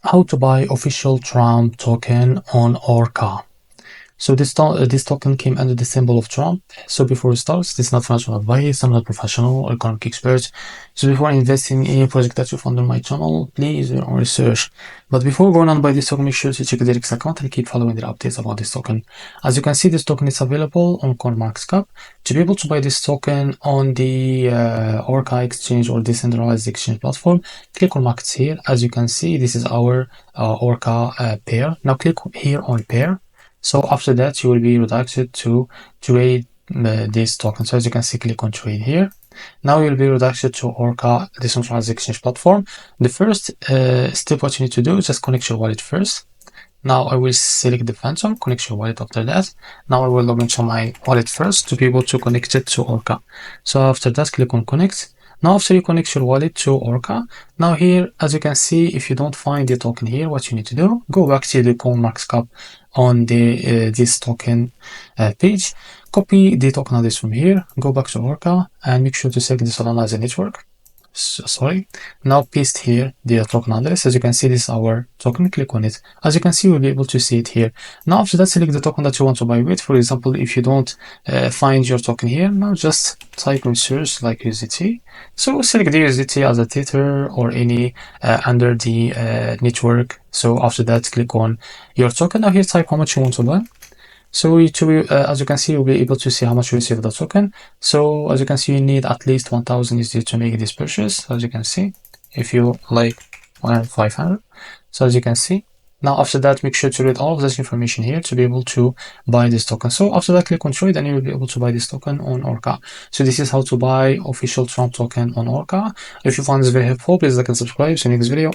how to buy official Trump token on Orca. So this token came under the symbol of Trump. So before we start, this is not financial advice. I'm not professional or economic expert. So before investing in any project that you find on my channel, please do your own research. But before going on by this token, make sure to check the X account and keep following the updates about this token. As you can see, this token is available on CoinMarketCap. To be able to buy this token on the Orca exchange or decentralized exchange platform, click on markets here. As you can see, this is our Orca pair. Now click here on pair. So after that, you will be redirected to trade this token. So as you can see, click on trade here. Now you'll be redirected to Orca decentralized exchange platform. The first step what you need to do is just connect your wallet first. Now I will select the phantom, connect your wallet after that. Now I will log into my wallet first to be able to connect it to Orca. So after that, click on connect. Now after you connect your wallet to Orca, now here, as you can see, if you don't find the token here, what you need to do, go back to the CoinMarketCap on the this token page, copy the token address from here, go back to Orca, and make sure to select the Solana as a network. Now paste here the token address. As you can see, this is our token. Click on it. As you can see, you'll be able to see it here. Now after that, select the token that you want to buy with. For example, if you don't find your token here, now just type in search like USDT. So select the USDT as a tether or any under the network. So after that, click on your token. Now here, type how much you want to buy. So as you can see, you'll be able to see how much you receive the token. So as you can see, you need at least 1000 USD to make this purchase. As you can see, if you like 500. So as you can see, now after that, make sure to read all of this information here to be able to buy this token. So after that, click on trade and you will be able to buy this token on Orca. So this is how to buy official Trump token on Orca. If you found this very helpful, please like and subscribe. See you next video.